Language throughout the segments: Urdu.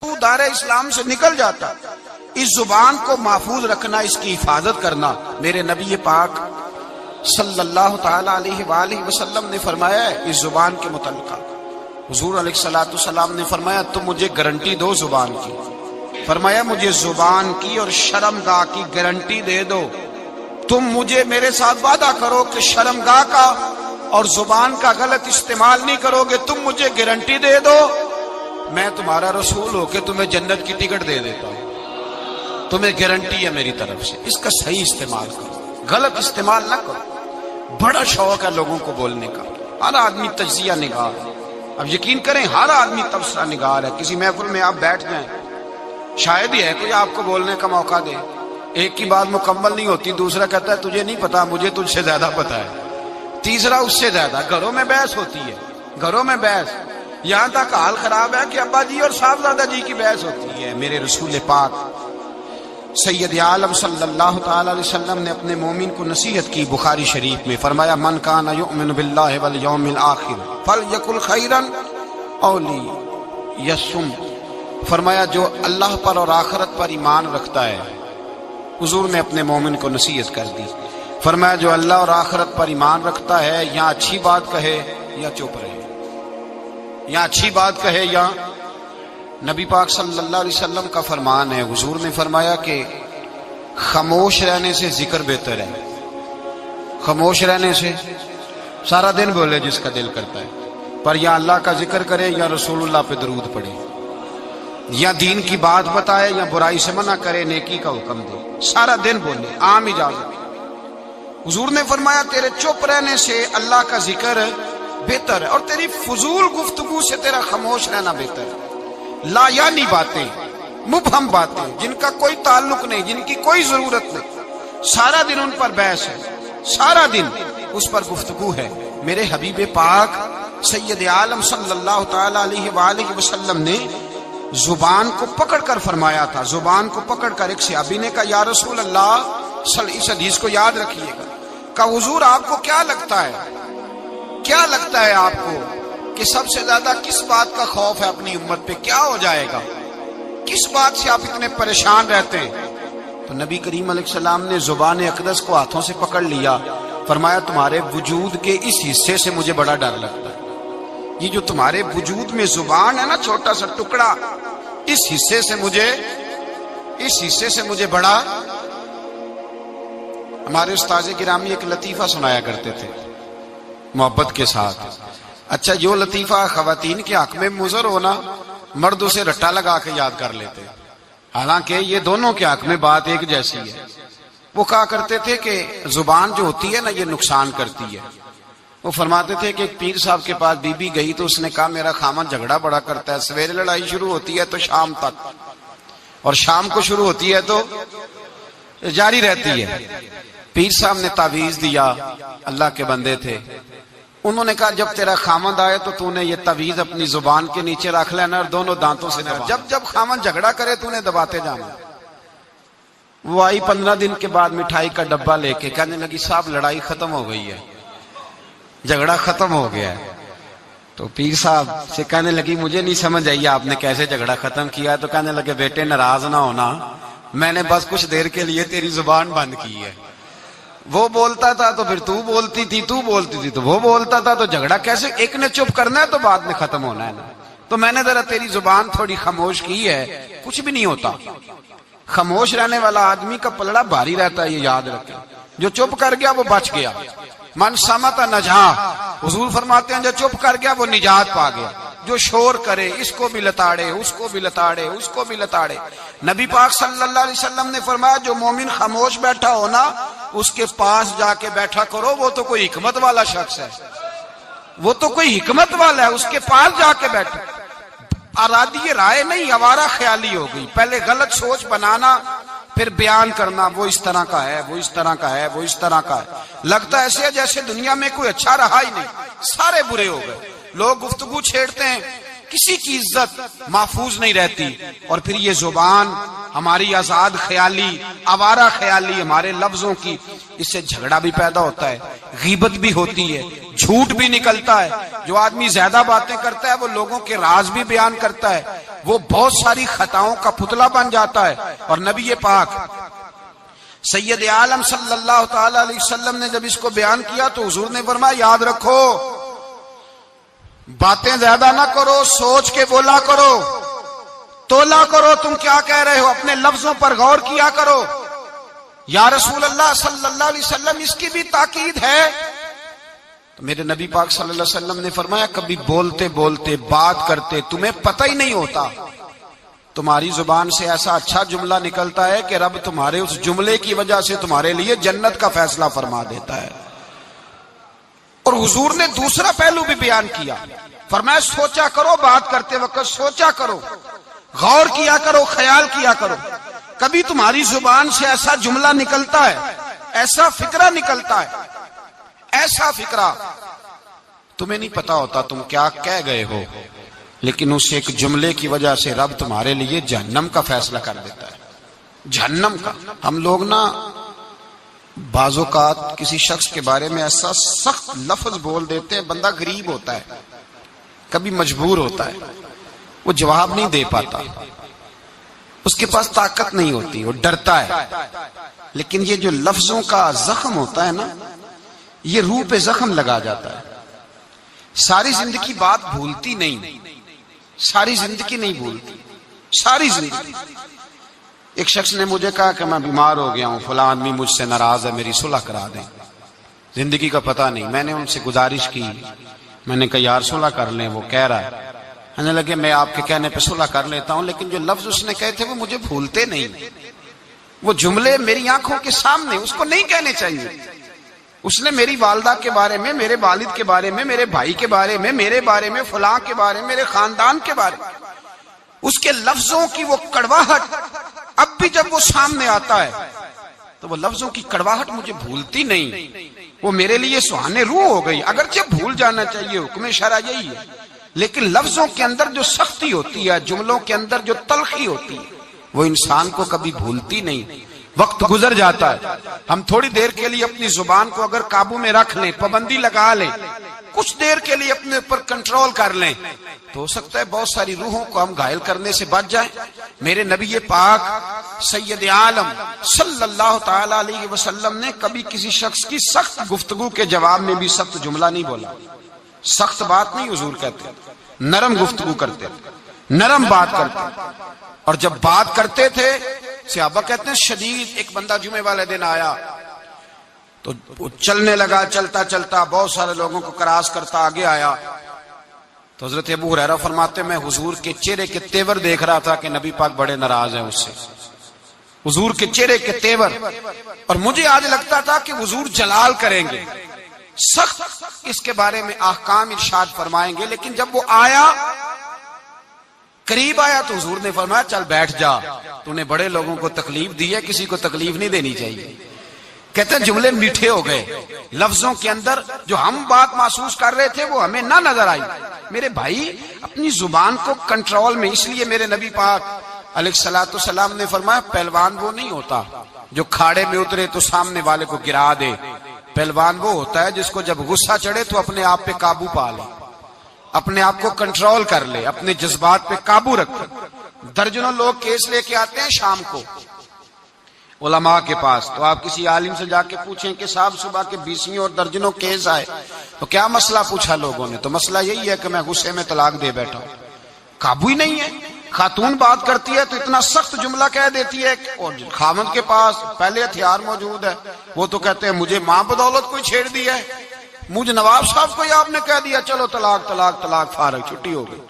دار اسلام سے نکل جاتا۔ اس زبان کو محفوظ رکھنا، اس کی حفاظت کرنا، میرے نبی پاک صلی اللہ تعالی علیہ وآلہ وسلم نے فرمایا ہے اس زبان کے متعلق۔ حضور علیہ الصلوۃ والسلام نے فرمایا تم مجھے گارنٹی دو زبان کی، فرمایا مجھے زبان کی اور شرمگاہ کی گارنٹی دے دو، تم مجھے میرے ساتھ وعدہ کرو کہ شرمگاہ کا اور زبان کا غلط استعمال نہیں کرو گے، تم مجھے گارنٹی دے دو میں تمہارا رسول ہو کے تمہیں جنت کی ٹکٹ دے دیتا ہوں، تمہیں گارنٹی ہے میری طرف سے، اس کا صحیح استعمال کرو، غلط استعمال نہ کرو۔ بڑا شوق ہے لوگوں کو بولنے کا، ہر آدمی تجزیہ نگار ہے، اب یقین کریں ہر آدمی تبصرہ نگار ہے۔ کسی محفل میں آپ بیٹھ جائیں، شاید ہی ہے کوئی آپ کو بولنے کا موقع دے، ایک کی بات مکمل نہیں ہوتی، دوسرا کہتا ہے تجھے نہیں پتا مجھے تجھ سے زیادہ پتا ہے، تیسرا اس سے زیادہ۔ گھروں میں بحث ہوتی ہے، گھروں میں بحث، یہاں تک حال خراب ہے کہ ابا جی اور صاحبزادہ جی کی بحث ہوتی ہے۔ میرے رسول پاک سید عالم صلی اللہ تعالی علیہ وسلم نے اپنے مومن کو نصیحت کی، بخاری شریف میں فرمایا من کان یؤمن باللہ والیوم الآخر فلیقل خیرا او لیصمت، فرمایا جو اللہ پر اور آخرت پر ایمان رکھتا ہے، حضور نے اپنے مومن کو نصیحت کر دی، فرمایا جو اللہ اور آخرت پر ایمان رکھتا ہے یا اچھی بات کہے یا چپ رہے، یا اچھی بات کہے یا۔ نبی پاک صلی اللہ علیہ وسلم کا فرمان ہے، حضور نے فرمایا کہ خاموش رہنے سے ذکر بہتر ہے، خاموش رہنے سے سارا دن بولے جس کا دل کرتا ہے، پر یا اللہ کا ذکر کرے یا رسول اللہ پہ درود پڑھے، یا دین کی بات بتائے یا برائی سے منع کرے، نیکی کا حکم دے، سارا دن بولے، عام اجازت۔ حضور نے فرمایا تیرے چپ رہنے سے اللہ کا ذکر بہتر ہے، اور تیری فضول گفتگو سے تیرا خاموش رہنا بہتر ہے۔ لا یعنی باتیں، مبہم باتیں جن کا کوئی تعلق نہیں، جن کی کوئی ضرورت نہیں، سارا دن ان پر بحث ہے، سارا دن اس پر گفتگو ہے۔ میرے حبیب پاک سید عالم صلی اللہ تعالی علیہ وآلہ وسلم نے زبان کو پکڑ کر فرمایا تھا، زبان کو پکڑ کر ایک صحابی نے کہا یا رسول اللہ، اس حدیث کو یاد رکھیے گا، کہ حضور آپ کو کیا لگتا ہے، کیا لگتا ہے آپ کو کہ سب سے زیادہ کس بات کا خوف ہے اپنی امت پہ، کیا ہو جائے گا، کس بات سے آپ اتنے پریشان رہتے ہیں؟ تو نبی کریم علیہ السلام نے زبان اقدس کو ہاتھوں سے پکڑ لیا، فرمایا تمہارے وجود کے اس حصے سے مجھے بڑا ڈر لگتا ہے، یہ جو تمہارے وجود میں زبان ہے نا، چھوٹا سا ٹکڑا، اس حصے سے مجھے بڑا۔ ہمارے استاذ گرامی ایک لطیفہ سنایا کرتے تھے محبت کے ساتھ، اچھا جو لطیفہ خواتین کے حق میں مضر ہونا، مرد اسے رٹا لگا کے یاد کر لیتے، حالانکہ یہ دونوں کے حق میں بات ایک جیسی ہے۔ وہ کہا کرتے تھے کہ زبان جو ہوتی ہے نا یہ نقصان کرتی ہے۔ وہ فرماتے تھے کہ ایک پیر صاحب کے پاس بی بی گئی تو اس نے کہا میرا خامن جھگڑا بڑا کرتا ہے، سویرے لڑائی شروع ہوتی ہے تو شام تک، اور شام کو شروع ہوتی ہے تو جاری رہتی ہے۔ پیر صاحب نے تعویذ دیا، اللہ کے بندے تھے، انہوں نے کہا جب تیرا خامند آئے تو تو نے یہ تعویذ اپنی زبان کے نیچے رکھ لینا اور دونوں دانتوں سے دبا، جب خامند جھگڑا کرے تو نے دباتے جانا۔ وہ آئی 15 دن کے بعد مٹھائی کا ڈبہ لے کے، کہنے لگی صاحب لڑائی ختم ہو گئی ہے، جھگڑا ختم ہو گیا ہے۔ تو پیر صاحب سے کہنے لگی مجھے نہیں سمجھ آئی آپ نے کیسے جھگڑا ختم کیا ہے؟ تو کہنے لگے بیٹے ناراض نہ ہونا، میں نے بس کچھ دیر کے لیے تیری زبان بند کی ہے، وہ بولتا تھا تو پھر تو بولتی تھی، تو بولتی تھی تو وہ بولتا تھا، تو جھگڑا کیسے، ایک نے چپ کرنا ہے تو بعد میں ختم ہونا ہے نا، تو میں نے ذرا تیری زبان تھوڑی خاموش کی ہے، کچھ بھی نہیں ہوتا۔ خاموش رہنے والا آدمی کا پلڑا بھاری رہتا ہے، یہ یاد رکھیں، جو چپ کر گیا وہ بچ گیا، من سمت نجا، حضور فرماتے ہیں جو چپ کر گیا وہ نجات پا گیا، جو شور کرے اس کو بھی لتاڑے، اس کو بھی لتاڑے، اس کو بھی لتاڑے۔ نبی پاک صلی اللہ علیہ وسلم نے فرمایا جو مومن خاموش بیٹھا ہونا اس کے پاس جا کے بیٹھا کرو، وہ تو کوئی حکمت والا شخص ہے، وہ تو کوئی حکمت والا ہے، اس کے پاس جا کے بیٹھو۔ ارادی رائے نہیں، آوارہ خیالی ہو گئی، پہلے غلط سوچ بنانا پھر بیان کرنا، وہ اس طرح کا ہے، وہ اس طرح کا ہے، وہ اس طرح کا ہے، لگتا ایسے ہے جیسے دنیا میں کوئی اچھا رہا ہی نہیں، سارے برے ہو گئے۔ لوگ گفتگو چھیڑتے ہیں، کسی کی عزت محفوظ نہیں رہتی، اور پھر یہ زبان ہماری آزاد خیالی، آوارہ خیالی ہمارے لفظوں کی، اس سے جھگڑا بھی پیدا ہوتا ہے، غیبت بھی ہوتی ہے، جھوٹ بھی نکلتا ہے، جو آدمی زیادہ باتیں کرتا ہے وہ لوگوں کے راز بھی بیان کرتا ہے، وہ بہت ساری خطاؤں کا پتلا بن جاتا ہے۔ اور نبی پاک سید عالم صلی اللہ تعالی علیہ وسلم نے جب اس کو بیان کیا تو حضور نے فرمایا یاد رکھو، باتیں زیادہ نہ کرو، سوچ کے بولا کرو، تولا کرو تم کیا کہہ رہے ہو، اپنے لفظوں پر غور کیا کرو۔ یا رسول اللہ صلی اللہ علیہ وسلم اس کی بھی تاکید ہے؟ تو میرے نبی پاک صلی اللہ علیہ وسلم نے فرمایا کبھی بولتے بولتے بات کرتے تمہیں پتہ ہی نہیں ہوتا، تمہاری زبان سے ایسا اچھا جملہ نکلتا ہے کہ رب تمہارے اس جملے کی وجہ سے تمہارے لیے جنت کا فیصلہ فرما دیتا ہے۔ اور حضور نے دوسرا پہلو بھی بیان کیا، فرمایا سوچا کرو، بات کرتے وقت سوچا کرو، غور کیا کرو، خیال کیا کرو، کبھی تمہاری زبان سے ایسا جملہ نکلتا ہے، ایسا فکرہ نکلتا ہے، ایسا فکرہ تمہیں نہیں پتا ہوتا تم کیا کہہ گئے ہو، لیکن اس ایک جملے کی وجہ سے رب تمہارے لیے جہنم کا فیصلہ کر دیتا ہے، جہنم کا۔ ہم لوگ نا بعض اوقات کسی شخص کے بارے میں ایسا سخت لفظ بول دیتے ہیں، بندہ غریب ہوتا ہے، کبھی مجبور ہوتا ہے، وہ جواب نہیں دے پاتا، اس کے پاس طاقت نہیں ہوتی، وہ ڈرتا ہے، لیکن یہ جو لفظوں کا زخم ہوتا ہے نا، یہ روح پہ زخم لگا جاتا ہے، ساری زندگی بات بھولتی نہیں، ساری زندگی نہیں بھولتی، ساری زندگی۔ ایک شخص نے مجھے کہا کہ میں بیمار ہو گیا ہوں، فلاں آدمی مجھ سے ناراض ہے، میری صلح کرا دیں، زندگی کا پتہ نہیں۔ میں نے ان سے گزارش کی، میں نے کہا یار صلح کر لیں، وہ کہہ رہا ہے، کہنے لگے میں آپ کے کہنے پہ صلح کر لیتا ہوں، لیکن جو لفظ اس نے کہے تھے وہ مجھے بھولتے نہیں، وہ جملے میری آنکھوں کے سامنے، اس کو نہیں کہنے چاہیے۔ اس نے میری والدہ کے بارے میں، میرے والد کے بارے میں، میرے بھائی کے بارے میں، میرے بارے میں، فلاں کے بارے میں، میرے خاندان کے بارے میں، اس کے لفظوں کی وہ کڑواہٹ اب بھی جب وہ سامنے آتا ہے تو وہ لفظوں کی کڑواہٹ مجھے بھولتی نہیں، وہ میرے لیے سہانے روح ہو گئی۔ اگرچہ بھول جانا چاہیے، حکم شرع یہی ہے، لیکن لفظوں کے اندر جو سختی ہوتی ہے، جملوں کے اندر جو تلخی ہوتی ہے، وہ انسان کو کبھی بھولتی نہیں۔ وقت گزر جاتا ہے، ہم تھوڑی دیر کے لیے اپنی زبان کو اگر قابو میں رکھ لیں، پابندی لگا لیں، کچھ دیر کے لیے اپنے اوپر کنٹرول کر لیں، تو ہو سکتا ہے بہت ساری روحوں کو ہم گھائل کرنے سے بچ جائیں۔ میرے نبی پاک سید عالم صلی اللہ تعالی علیہ وسلم نے کبھی کسی شخص کی سخت گفتگو کے جواب میں بھی سخت جملہ نہیں بولا، سخت بات نہیں حضور کہتے، نرم گفتگو کرتے، نرم بات کرتے۔ اور جب بات کرتے تھے، صحابہ کہتے ہیں شدید، ایک بندہ جمعے والے دن آیا تو وہ چلنے لگا، چلتا چلتا بہت سارے لوگوں کو کراس کرتا آگے آیا، تو حضرت ابو ہریرہ فرماتے میں حضور کے چہرے کے تیور دیکھ رہا تھا کہ نبی پاک بڑے ناراض ہیں اس سے، حضور کے چہرے کے تیور، اور مجھے آج لگتا تھا کہ حضور جلال کریں گے، سخت اس کے بارے میں احکام ارشاد فرمائیں گے، لیکن جب وہ آیا، قریب آیا، تو حضور نے فرمایا چل بیٹھ جا، تو نے بڑے لوگوں کو تکلیف دی ہے، کسی کو تکلیف نہیں دینی چاہیے۔ کہتے ہیں جملے میٹھے ہو گئے، لفظوں کے اندر جو ہم بات محسوس کر رہے تھے وہ ہمیں نہ نظر آئی۔ میرے بھائی اپنی زبان کو کنٹرول میں، اس لیے میرے نبی پاک علیہ الصلوۃ والسلام نے فرمایا پہلوان وہ نہیں ہوتا جو کھاڑے میں اترے تو سامنے والے کو گرا دے، پہلوان وہ ہوتا ہے جس کو جب غصہ چڑھے تو اپنے آپ پہ قابو پا لے، اپنے آپ کو کنٹرول کر لے، اپنے جذبات پہ قابو رکھے۔ درجنوں لوگ کیس لے کے آتے ہیں شام کو علماء کے پاس، تو آپ کسی عالم سے جا کے پوچھیں کہ صاحب صبح کے 20 اور درجنوں کیس آئے، تو کیا مسئلہ پوچھا لوگوں نے؟ تو مسئلہ یہی ہے کہ میں غصے میں طلاق دے بیٹھا ہوں، قابو ہی نہیں ہے۔ خاتون بات کرتی ہے تو اتنا سخت جملہ کہہ دیتی ہے، اور خاوند کے پاس پہلے ہتھیار موجود ہے، وہ تو کہتے ہیں مجھے ماں بدولت کوئی چھیڑ دی ہے، مجھے نواب صاحب کو آپ نے کہہ دیا چلو طلاق طلاق طلاق، فارغ، چھٹی ہو گئی۔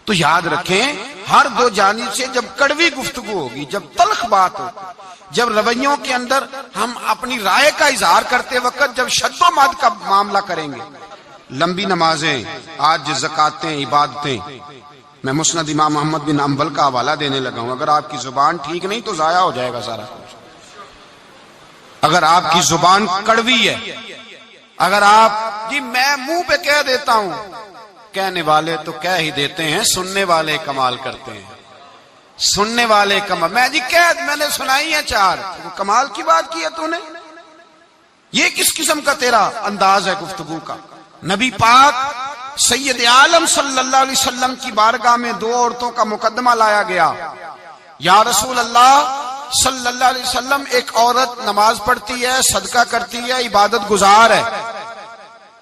تو یاد رکھیں ہر دو جانب سے جب کڑوی گفتگو ہوگی، جب تلخ بات ہوگی، جب رویوں کے اندر ہم اپنی رائے کا اظہار کرتے وقت جب شد و مد کا معاملہ کریں گے، لمبی نمازیں، آج زکاتیں، عبادتیں، میں مسند امام محمد بن حنبل کا حوالہ دینے لگا ہوں، اگر آپ کی زبان ٹھیک نہیں تو ضائع ہو جائے گا سارا کچھ۔ اگر آپ کی زبان کڑوی ہے، اگر آپ جی میں منہ پہ کہہ دیتا ہوں، کہنے والے تو کہہ ہی دیتے ہیں، سننے والے کمال کرتے ہیں، سننے والے کمال، میں نے سنائی ہے 4، کمال کی بات کی ہے تو نے، یہ کس قسم کا تیرا انداز ہے گفتگو کا؟ نبی پاک سید عالم صلی اللہ علیہ وسلم کی بارگاہ میں دو عورتوں کا مقدمہ لایا گیا. یا رسول اللہ صلی اللہ علیہ وسلم، ایک عورت نماز پڑھتی ہے، صدقہ کرتی ہے، عبادت گزار ہے،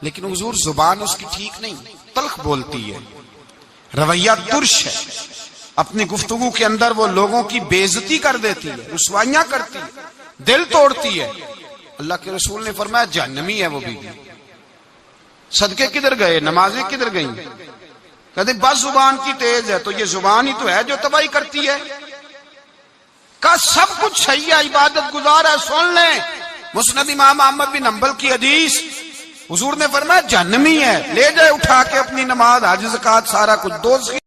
لیکن حضور زبان اس کی ٹھیک نہیں، تلخ بولتی ہے، رویہ ترش ہے، اپنی گفتگو کے اندر وہ لوگوں کی بے عزتی کر دیتی ہے، رسوائیاں کرتی ہے، دل توڑتی ہے. اللہ کے رسول نے فرمایا جہنمی ہے وہ بیوی. صدقے کدھر گئے، نمازیں کدھر گئیں؟ کہتے بس زبان کی تیز ہے. تو یہ زبان ہی تو ہے جو تباہی کرتی ہے. کا سب کچھ صحیح ہے، عبادت گزار ہے، سن لیں مسند امام احمد بن حنبل کی حدیث، حضور نے فرمایا جہنمی ہے، لے جائے اٹھا کے اپنی نماز، حج، زکات، سارا کچھ، دوزخی